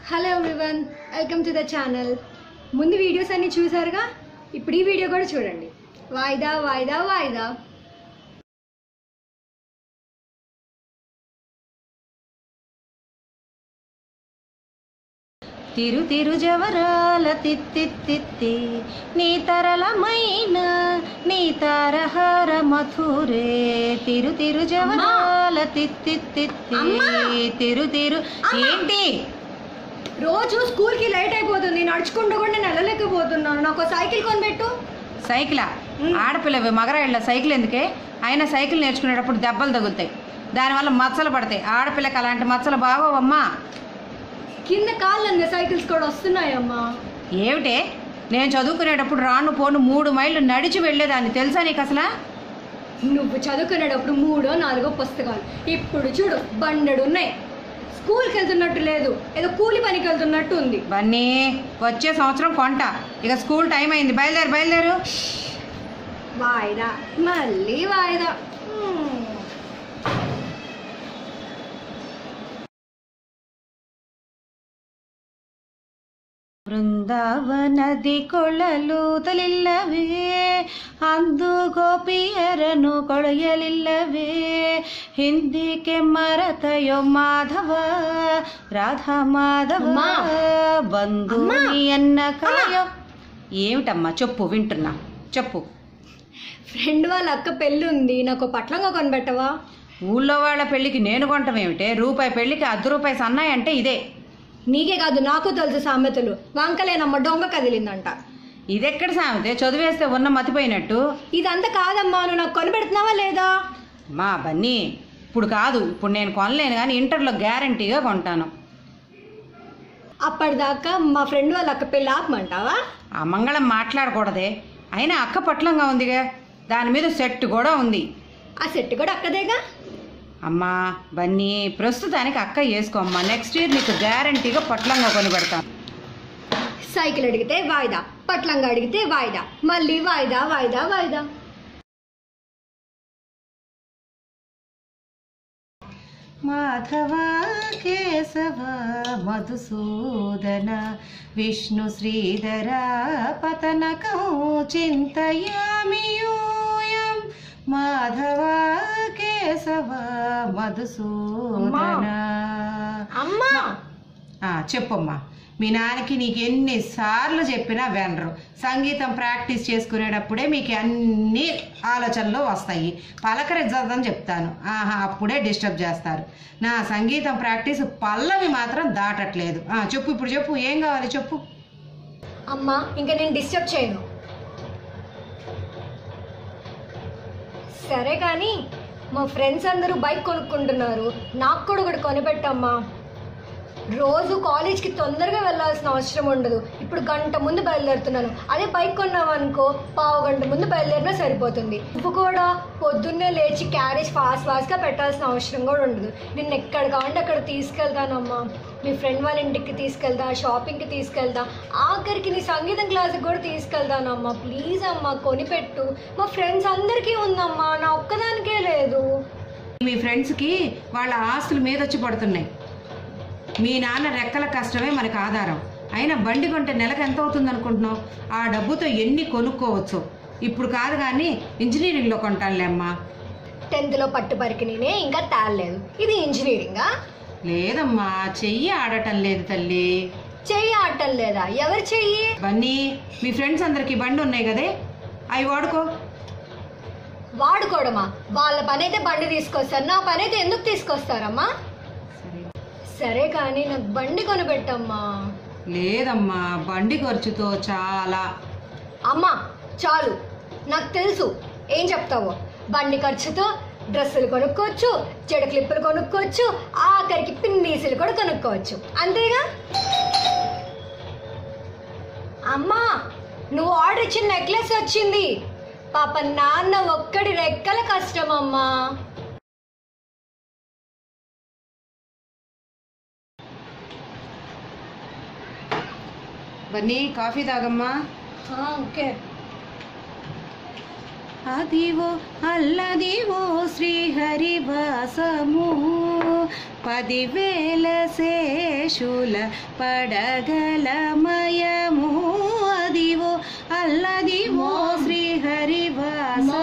Hello everyone, welcome to the channel. ముందు videos అన్ని చూసారుగా, ఇప్పుడు ఈ వీడియో కూడా చూడండి. వాయిదా వాయిదా వాయిదా. తిరు తిరు జవరాల తిత్తిత్తి నీ తరలమైన నీ తారహార మధురే తిరు తిరు జవరాల తిత్తిత్తి తిరు తిరు. ఏంటి రోజు స్కూల్కి లేట్ అయిపోతుంది, నడుచుకుంటూ కూడా నేను వెళ్ళలేకపోతున్నాను. నాకు సైకిల్ కొనిపెట్టు. సైకిలా? ఆడపిల్లవి మగరాయిళ్ళ సైకిల్ ఎందుకే? అయినా సైకిల్ నేర్చుకునేటప్పుడు దెబ్బలు తగులుతాయి, దానివల్ల మచ్చలు పడతాయి. ఆడపిల్లకి అలాంటి మచ్చలు బాగోవమ్మా. కింద కాళ్ళన్న సైకిల్స్ కూడా వస్తున్నాయమ్మా. ఏమిటే, నేను చదువుకునేటప్పుడు రాను పోను 3 మైళ్ళు నడిచి వెళ్ళేదాన్ని, తెలుసా నీకు అసలు? నువ్వు చదువుకునేటప్పుడు 3-4 పుస్తకాలు, ఇప్పుడు చూడు బండెడున్నాయి. స్కూల్కి వెళ్తున్నట్టు లేదు, ఏదో కూలి పనికి వెళ్తున్నట్టు ఉంది. బన్నీ, వచ్చే సంవత్సరం కొంట. ఇక స్కూల్ టైం అయింది, బయలుదేరు బయలుదేరు. వాయిదా మళ్ళీ వాయిదా. బృందావనది కొಳಲು ತಲಿಲ್ಲವೇ ಅಂದು ಗೋಪಿಯರನು ಕೊಳೆಯಲಿಲ್ಲವೇ ಹಿಂದಿಕೆ ಮರತಯೋ ಮಾಧವ రాధా మాధవ బంధు నీ అన్న కాయో. ఏమిటమ్మా చెప్పు, వింటున్నా, చెప్పు. ఫ్రెండ్ వాళ్ళ అక్క పెళ్ళి ఉంది, నాకు పట్లంగా కొనిపెట్టవా? ఊళ్ళో వాళ్ళ పెళ్ళికి నేను కొంటాం ఏమిటే? రూపాయి పెళ్ళికి ₹10 సన్నాయి అంటే ఇదే. నీకే కాదు, నాకు తెలుసు సామెతలు. వంకలేనమ్మ దొంగ కదిలిందంట. ఇదెక్కడ సామెతే? చదివేస్తే ఉన్న మతిపోయినట్టు. ఇదంతా కాదమ్మా, నువ్వు నాకు కొనిపెడుతున్నావా లేదా? మా బన్నీ, ఇప్పుడు కాదు, ఇప్పుడు నేను కొనలేను, కానీ ఇంటర్లో గ్యారంటీగా కొంటాను. అప్పటిదాకా మా ఫ్రెండ్ వాళ్ళ అక్క పెళ్ళి ఆపమంటావా? ఆ మంగళం మాట్లాడకూడదే. అయినా అక్క పట్లంగా ఉందిగా, దాని మీద సెట్ కూడా ఉంది. ఆ సెట్ కూడా అక్కదేగా. అమ్మా బన్నీ, ప్రస్తుతానికి అక్క వేసుకో అమ్మా. నెక్స్ట్ ఇయర్ నీకు గ్యారంటీగా పట్లంగా కొని పెడతాను. సైకిల్ అడిగితే వాయిదా, పట్లంగా అడిగితే వాయిదా, మళ్ళీ వాయిదా వాయిదా వాయిదా. మాధవ కేశవ మధుసూదన విష్ణు శ్రీధర పతనకం చింతయామి యూయం మాధవ కేశవ మధుసూదన. అమ్మా చెప్పమ్మా. మీ నాన్నకి నీకు ఎన్నిసార్లు చెప్పినా వినరు. సంగీతం ప్రాక్టీస్ చేసుకునేటప్పుడే మీకు అన్ని ఆలోచనలు వస్తాయి. పలకరించదని చెప్తాను, అప్పుడే డిస్టర్బ్ చేస్తారు. నా సంగీతం ప్రాక్టీస్ పల్లవి మాత్రం దాటట్లేదు. చెప్పు, ఇప్పుడు చెప్పు, ఏం కావాలి చెప్పు. అమ్మా, ఇంకా నేను డిస్టర్బ్ చేయను. సరే కానీ మా ఫ్రెండ్స్ అందరూ బైక్ కొనుక్కుంటున్నారు, నాకు కూడా ఒకటి కొనిపెట్టమ్మా. రోజు కాలేజ్కి తొందరగా వెళ్ళాల్సిన అవసరం ఉండదు. ఇప్పుడు గంట ముందు బయలుదేరుతున్నాను, అదే బైక్ కొన్నామనుకో పావు గంట ముందు బయలుదేరినా సరిపోతుంది. నువ్వు కూడా పొద్దున్నే లేచి క్యారేజ్ ఫాస్ట్గా పెట్టాల్సిన అవసరం కూడా ఉండదు. నిన్ను ఎక్కడ కావాలంటే అక్కడ తీసుకెళ్తానమ్మా. మీ ఫ్రెండ్ వాళ్ళ ఇంటికి తీసుకెళ్తా, షాపింగ్కి తీసుకెళ్తా, ఆఖరికి నీ సంగీతం క్లాస్కి కూడా తీసుకెళ్తానమ్మా. ప్లీజ్ అమ్మా కొనిపెట్టు. మా ఫ్రెండ్స్ అందరికీ ఉందమ్మా, నా ఒక్కదానికే లేదు. మీ ఫ్రెండ్స్కి వాళ్ళ ఆస్తుల మీద వచ్చి పడుతున్నాయి. మీ నాన్న రెక్కల కష్టమే మనకు ఆధారం. అయినా బండి కొంటే నెలకు ఎంత అవుతుంది అనుకుంటున్నావు? ఆ డబ్బుతో ఎన్ని కొనుక్కోవచ్చు. ఇప్పుడు కాదు కానీ ఇంజనీరింగ్లో కొంటానులే అమ్మా. 10th పట్టుపరికి నేనే ఇంకా తేలేదు, ఇది ఇంజనీరింగా? లేదమ్మా, చెయ్యి ఆడటం లేదు తల్లి. చెయ్యి ఆడటం లేదా? ఎవరు చెయ్యి? బన్నీ, మీ ఫ్రెండ్స్ అందరికి బండి ఉన్నాయి కదే, అవి వాడుకో. వాడుకోవడమా? వాళ్ళ పని అయితే బండి తీసుకొస్తారు, నా పని అయితే ఎందుకు తీసుకొస్తారమ్మా? సరే కానీ నాకు బండి కొనిపెట్టమ్మా. లేదమ్మా, బండి ఖర్చుతో చాలా. అమ్మా చాలు, నాకు తెలుసు ఏం చెప్తావో. బండి ఖర్చుతో డ్రెస్సులు కొనుక్కోవచ్చు, చెడ క్లిప్పులు కొనుక్కోవచ్చు, ఆఖరికి పిన్నీసులు కూడా కొనుక్కోవచ్చు, అంతేగా? అమ్మా, నువ్వు ఆర్డర్ ఇచ్చిన నెక్లెస్ వచ్చింది. పాప నాన్న ఒక్కడి రెక్కల కష్టం అమ్మా. బన్నీ, కాఫీ తాగమ్మా. ఓకే. అదివో అల్లదివో శ్రీహరివాసము 10,000 శేషుల పడగలమయము అదివో అల్లదివో శ్రీహరివాసము.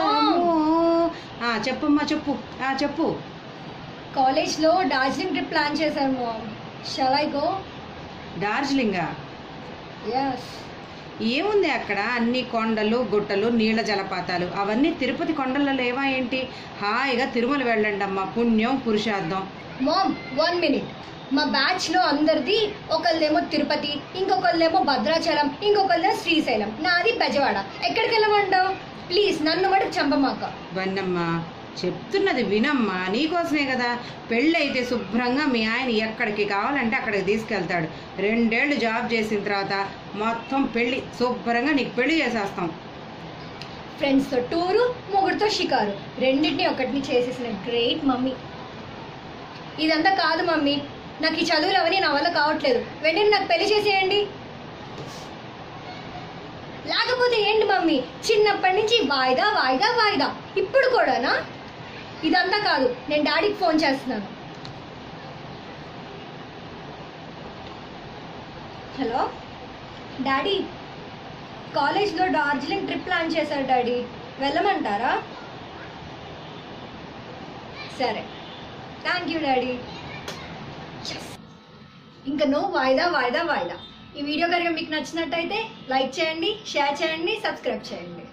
చెప్పమ్మా చెప్పు. కాలేజ్లో డార్జిలింగ్ ట్రిప్ ప్లాన్ చేశాను మామ్. Shall I go? డార్జిలింగా? ఎస్. ఏముంది అక్కడ? అన్ని కొండలు గుట్టలు నీళ్ళ జలపాతాలు. అవన్నీ తిరుపతి కొండల్లో లేవా ఏంటి? హాయిగా తిరుమల వెళ్ళండి అమ్మా, పుణ్యం పురుషార్థం. Ma'am 1 minute. మా బ్యాచ్లో అందరిది ఒకళ్ళేమో తిరుపతి, ఇంకొకళ్ళేమో భద్రాచలం, ఇంకొకళ్ళేమో శ్రీశైలం, నాది బెజవాడ. ఎక్కడికి వెళ్ళమంటావు? ప్లీజ్ నన్ను మటుకు చంపమాక. వన్నమ్మా, చెప్తున్నది వినమ్మా, నీకోసమే కదా. పెళ్ళి అయితే శుభ్రంగా మీ ఆయన ఎక్కడికి కావాలంటే అక్కడికి తీసుకెళ్తాడు. 2 ఏళ్ళు జాబ్ చేసిన తర్వాత మొత్తం పెళ్ళి శుభ్రంగా నీకు పెళ్లి చేసేస్తాం. ఫ్రెండ్స్తో టూరు, మొగుడితో షికారు, రెండింటిని ఒకటిని చేసేసిన గ్రేట్ మమ్మీ. ఇదంతా కాదు మమ్మీ, నాకు ఈ చదువులు అవన్నీ నా వల్ల కావట్లేదు. వెంటనే నాకు పెళ్లి చేసేయండి. లేకపోతే ఏంటి మమ్మీ, చిన్నప్పటి నుంచి వాయిదా వాయిదా వాయిదా, ఇప్పుడు కూడానా? ఇదంతా కాదు, నేను డాడీకి ఫోన్ చేస్తున్నాను. హలో డాడీ, కాలేజ్లో డార్జిలింగ్ ట్రిప్ ప్లాన్ చేశారు డాడీ, వెళ్ళమంటారా? సరే, థ్యాంక్ యూ డాడీ. ఇంకా నో వాయిదా వాయిదా వాయిదా. ఈ వీడియో కనుక మీకు నచ్చినట్టయితే లైక్ చేయండి, షేర్ చేయండి, సబ్స్క్రైబ్ చేయండి.